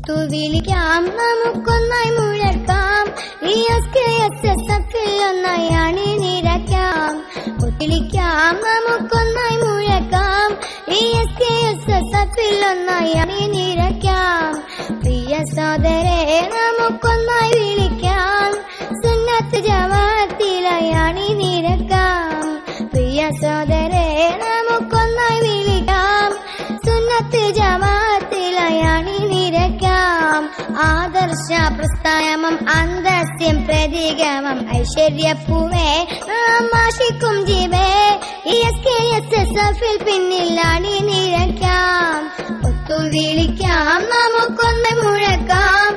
ഒത്തുവിളിക്കാം നമുക്കൊന്നായി മുഴക്കാം ESKSSFിൽ ഒന്നായി അണിനിരക്കാം ഒത്തുവിളിക്കാം നമുക്കൊന്നായി മുഴക്കാം ESKSSFിൽ ഒന്നായി അണിനിരക്കാം പ്രിയ സഹോദരേ നമുക്കൊന്നായി വിളിക്കാം സുന്നത്ത് ജമാഅത്തിലായി അണിനിരക്കാം പ്രിയ സഹോദരേ നമുക്കൊന്നായി വിളിക്കാം സുന്നത്ത് ജമാഅത്തിലായി അണിനിരക്കാം ആദർശ പ്രസ്ഥാനമം അന്തസ്യം പ്രതീകമം ഐശ്വര്യപ്പൂവേ നാം ആശിക്കും ജീവേ ESKSSFിൽ പിന്നിൽ അണിനിരക്കാം ഒത്തുവിളിക്കാം നമുക്കൊന്ന് മുഴക്കാം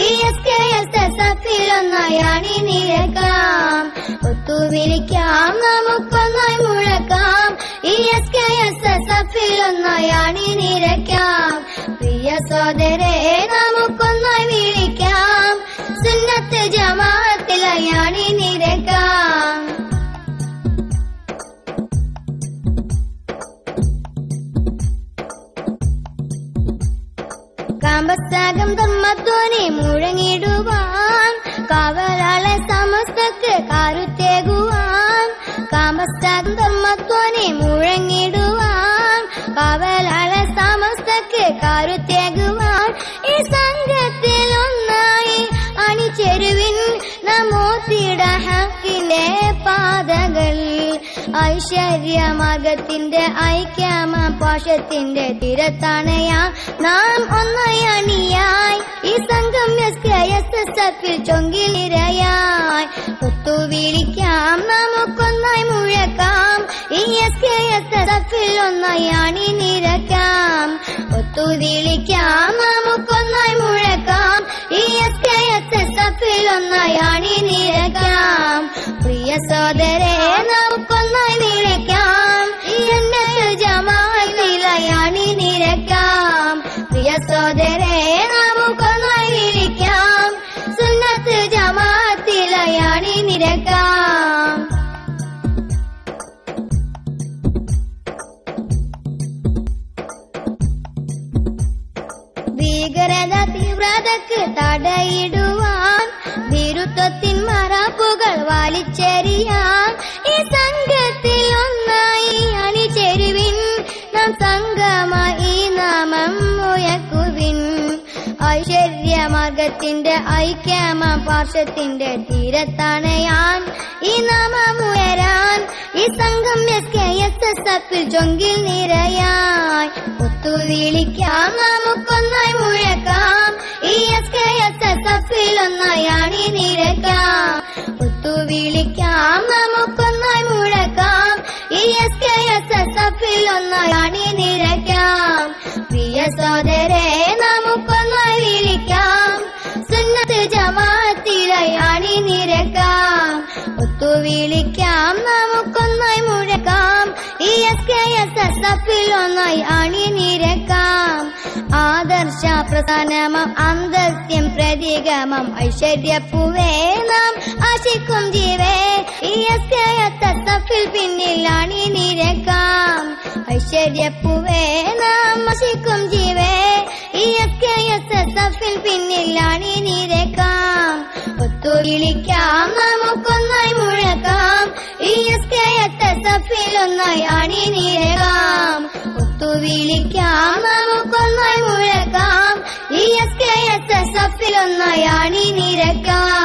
ESKSSFിൽ ഒന്നായി അണിനിരക്കാം ഒത്തുവിളിക്കാം നമുക്കൊന്നായി മുഴക്കാം ESKSSFിൽ ഒന്നായി അണിനിരക്കാം പ്രിയ സഹോദരേ നമുക്കൊന്നായി വിളിക്കാം സുന്നത്ത് ജമാഅത്തിലായി അണിനിരക്കാം കാമ്പസാകം ധർമ്മധ്വനി മുഴങ്ങിടുവാൻ കാവലാളെ സമസ്തക്ക് കരുത്തേകുവാൻ കാമ്പസാകം ധർമ്മധ്വനി മുഴങ്ങിടുവാൻ കാവലാളെ സമസ്തക്ക് കരുത്തേകുവാൻ ഈ സംഘത്തിൽ ഒന്നായി അണിചേരുവിൻ നമോത്തിട ഹക്കിന്റെ പാതകൾ ഐശ്വര്യമാർഗത്തിന്റെ ഐക്യമ പാശത്തിന്റെ തീരത്തണയാ നാം ഒന്നായി അണിയായി ഈ സംഘം ESKSSFിൽ ചൊങ്കിലിരയായി ഒത്തുവിളിക്കാം നമുക്കൊന്നായി മുഴക്കാം ESKSSFിൽ ഒന്നായി അണിനിരക്കാം ഒത്തുവിളിക്കാം നമുക്കൊന്നായി മുഴക്കാം ESKSSFിൽ ഒന്നായി അണിനിരക്കാം പ്രിയ സഹോദരേ നമുക്കൊന്നായി വിളിക്കാം സുന്നത്ത് ജമാഅത്തിലായി അണിനിരക്കാം പ്രിയ സഹോദരേ നമുക്കൊന്നായി വിളിക്കാം സുന്നത്ത് ജമാഅത്തിലായി അണിനിരക്കാം ഭീകരത തീവ്രതക്ക് തടയിടുവാൻ വിരുദ്ധത്തിൻ മറപ്പുകൾ വലിച്ചെറിയാൻ ഈ സംഘത്തിൽ ഒന്നായി അണിചേരുവിൻ നാം സംഘമായി ഈ നാമം ഉയർക്കുവിൻ ഐശ്വര്യമാർഗത്തിന്റെ ഐക്യമ പാർശ്വത്തിന്റെ തീരത്തണയാൻ ഈ നാമം ഉയരാൻ ഈ സംഘം ESKSSFിൽ ചൊങ്കിൽ നിരയായി ഒത്തുവിളിക്കാം നമുക്കൊന്നായി മുഴക്കാം ESKSSFിൽ ഒന്നായി അണിനിരക്കാം ഒത്തുവിളിക്കാം നമുക്കൊന്നായി മുഴക്കാം ESKSSFിൽ ഒന്നായി അണിനിരക്കാം പ്രിയ സഹോദരേ നമുക്കൊന്നായി വിളിക്കാം സുന്നത്ത് ജമാഅത്തിലായി അണിനിരക്കാം ഒത്തുവിളിക്കാം നമുക്കൊന്നായി മുഴക്കാം ESKSSFിൽ ഒന്നായി അണിനിരക്കാം ആദർശ പ്രസ്ഥാനമം അന്തസ്യം പ്രതീകമം ഐശ്വര്യപ്പൂവേ നാം ആശിക്കും ജീവേ ESKSSFിൽ പിന്നിൽ അണിനിരക്കാം ഐശ്വര്യപ്പൂവേ നാം ആശിക്കും ജീവേ ESKSSFിൽ പിന്നിൽ അണിനിരക്കാം ഒത്തുവിളിക്കാം നമുക്കൊന്നായി മുഴക്കാം ESKSSFിൽ ഒന്നായി അണിനിരക്കാം ഒത്തുവിളിക്കാം നമുക്കൊന്നായി മുഴക്കാം ESKSSFിൽ ഒന്നായി അണിനിരക്കാം